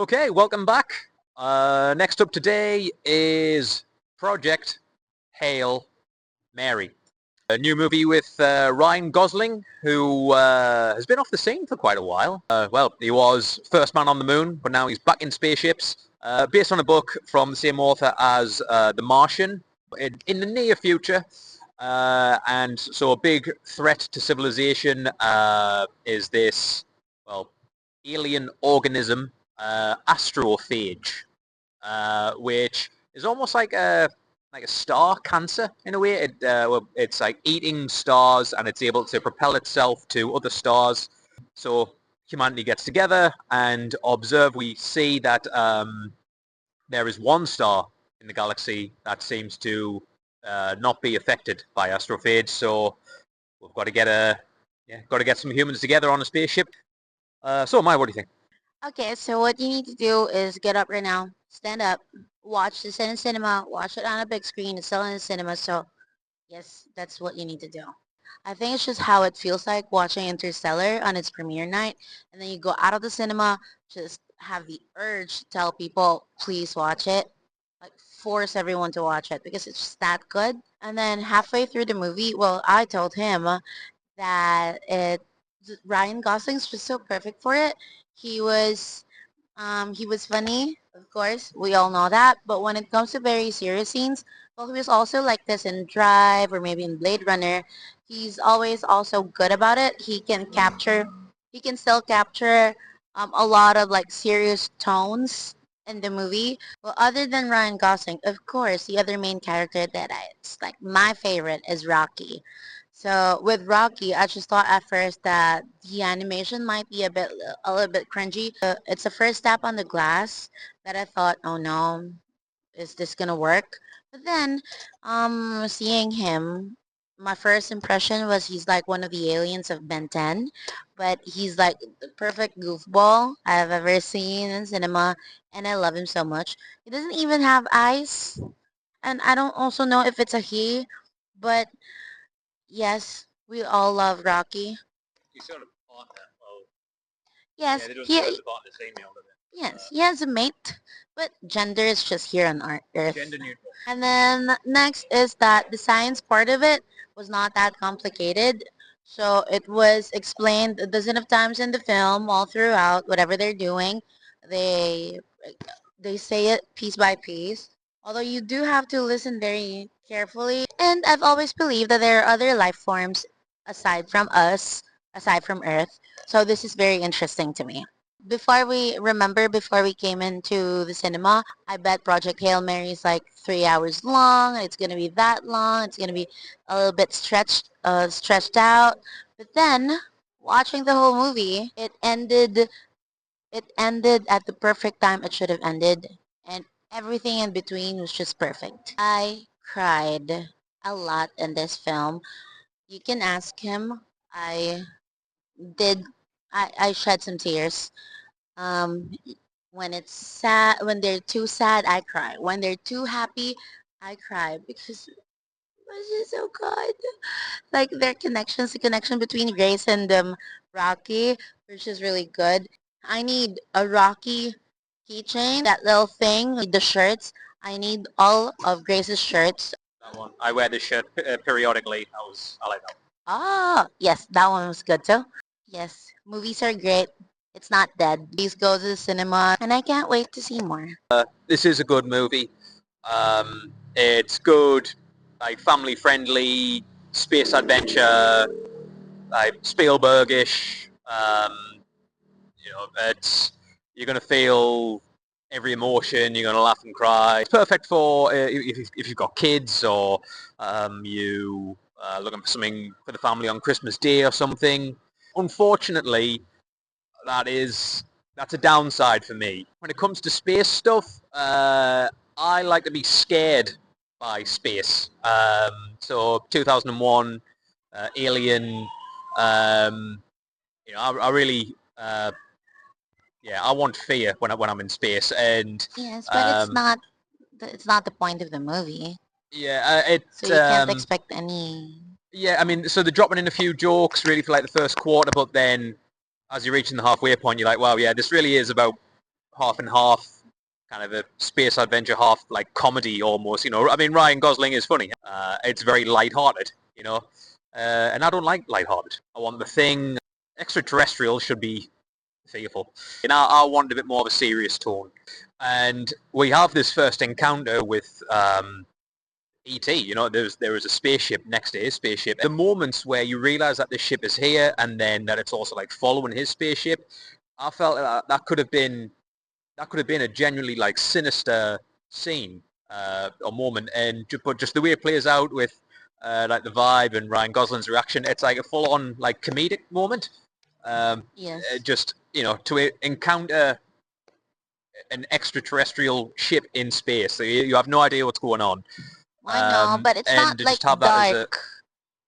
Okay, welcome back. Next up today is Project Hail Mary, a new movie with Ryan Gosling, who has been off the scene for quite a while. Well, he was first man on the moon, but now he's back in spaceships. Based on a book from the same author as The Martian, in the near future. And so a big threat to civilization is this, well, alien organism, astrophage, which is almost like a star cancer in a way. It's like eating stars, and it's able to propel itself to other stars. So humanity gets together and observe. We see that there is one star in the galaxy that seems to not be affected by astrophage. So we've got to get some humans together on a spaceship. So, Maya, what do you think? Okay, so what you need to do is get up right now, stand up, watch this in a cinema, watch it on a big screen. It's still in the cinema, so yes, that's what you need to do. I think it's just how it feels like watching Interstellar on its premiere night, and then you go out of the cinema, just have the urge to tell people, please watch it, like force everyone to watch it because it's just that good. And then halfway through the movie, well, I told him that Ryan Gosling's just so perfect for it. He was he was funny, of course. We all know that. But when it comes to very serious scenes, well, he was also like this in Drive or maybe in Blade Runner. He's always also good about it. He can still capture a lot of like serious tones in the movie. Well, other than Ryan Gosling, of course, the other main character that it's like my favorite is Rocky. So with Rocky, I just thought at first that the animation might be a little bit cringy. It's the first step on the glass that I thought, oh no, is this gonna work? But then, seeing him, my first impression was he's like one of the aliens of Ben 10, but he's like the perfect goofball I've ever seen in cinema, and I love him so much. He doesn't even have eyes, and I don't also know if it's a he, but yes, we all love Rocky. You sort of partner. Well, Yes, yeah, they don't he say the partner female, do they? yes, he has a mate, but gender is just here on Earth. Gender neutral. And then next is that the science part of it was not that complicated. So it was explained a dozen of times in the film, all throughout, whatever they're doing. They they say it piece by piece. Although you do have to listen very carefully. And I've always believed that there are other life forms aside from us, aside from Earth. So this is very interesting to me. Before we came into the cinema, I bet Project Hail Mary is like 3 hours long. It's gonna be that long. It's gonna be a little bit stretched out. But then, watching the whole movie, it ended at the perfect time it should have ended, and everything in between was just perfect. I cried a lot in this film. You can ask him. I did. I shed some tears. Um, when it's sad, when they're too sad, I cry. When they're too happy, I cry because it was just so good. Like their connections, the connection between Grace and Rocky, which is really good. I need a Rocky keychain, that little thing, the shirts. I need all of Grace's shirts. That one. I wear this shirt periodically. I like that Ah, yes, that one was good too. Yes, movies are great. It's not dead. Please go to the cinema, and I can't wait to see more. one. This is a good movie. It's good, like family friendly, space adventure, like Spielbergish. It's you're gonna feel every emotion. You're gonna laugh and cry. It's perfect for if you've got kids or you looking for something for the family on Christmas Day or something. Unfortunately, that's a downside for me. When it comes to space stuff, I like to be scared by space. So 2001, Alien. Um, I really, yeah, I want fear when I'm in space, and Yes, but um, it's not the point of the movie. yeah, So you can't expect any. yeah. I mean, so they're dropping in a few jokes really for like the first quarter, but then as you're reaching the halfway point, you're like, wow, yeah, this really is about half and half, kind of a space adventure, half like comedy almost. You know, I mean, Ryan Gosling is funny. It's very light-hearted, you know, and I don't like light-hearted. I want the thing. Extraterrestrial should be fearful. And I wanted a bit more of a serious tone. And we have this first encounter with E.T. You know, there was a spaceship next to his spaceship. The moments where you realise that the ship is here and then that it's also like following his spaceship, I felt that could have been a genuinely like sinister scene or moment. And but just the way it plays out with like the vibe and Ryan Gosling's reaction, it's like a full-on like comedic moment. Yes. Just, you know, to encounter an extraterrestrial ship in space, so you have no idea what's going on. I know, but it's And not to like just have that as a... dark.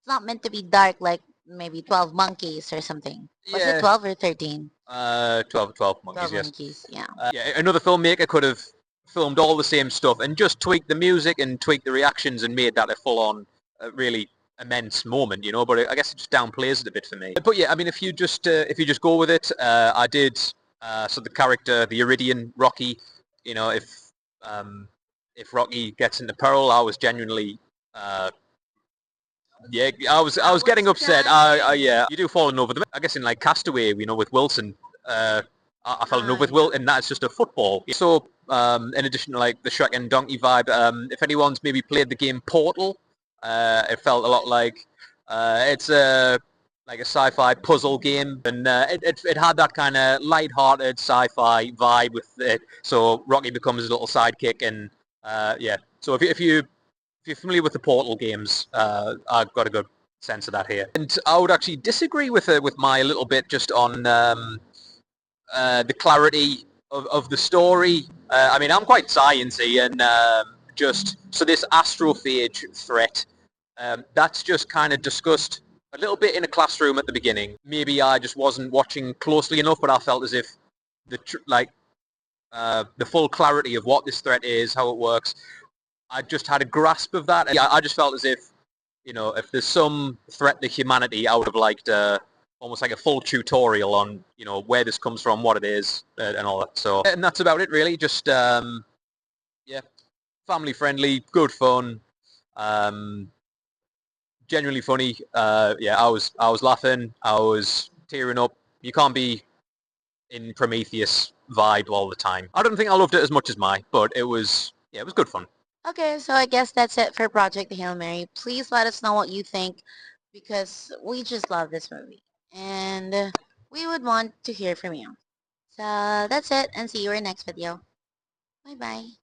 It's not meant to be dark like maybe 12 Monkeys or something. Was it Yeah, 12 or 13? 12 monkeys, 12 yes. Monkeys, yeah. Yeah, another filmmaker could have filmed all the same stuff and just tweaked the music and tweaked the reactions and made that a full-on, really immense moment, you know. But I guess it just downplays it a bit for me. But yeah, I mean, if you just go with it, I did. So the character, the Iridian Rocky, you know, if Rocky gets into peril, I was genuinely, yeah, I was getting upset. Yeah, you do fall in love with them. I guess in like Castaway, you know, with Wilson, I fell in love with Yeah. Will, and that's just a football. So, in addition to like the Shrek and Donkey vibe, if anyone's maybe played the game Portal, it felt a lot like it's a like a sci-fi puzzle game, and it had that kind of light-hearted sci-fi vibe with it. So Rocky becomes his little sidekick, and yeah. So if you're familiar with the Portal games, I've got a good sense of that here. And I would actually disagree with my a little bit just on the clarity of the story. I mean, I'm quite sciencey, and just so this astrophage threat, that's just kind of discussed a little bit in a classroom at the beginning. Maybe I just wasn't watching closely enough, but I felt as if the full clarity of what this threat is, how it works, I just had a grasp of that. I just felt as if, you know, if there's some threat to humanity, I would have liked almost like a full tutorial on, you know, where this comes from, what it is, and all that. So, and that's about it, really. Just, yeah, family friendly, good fun, um, genuinely funny. Yeah, I was laughing, I was tearing up. You can't be in Prometheus vibe all the time. I don't think I loved it as much as but it was, yeah, it was good fun. Okay, so I guess that's it for Project Hail Mary. Please let us know what you think because we just love this movie. And we would want to hear from you. So that's it and see you in our next video. Bye bye.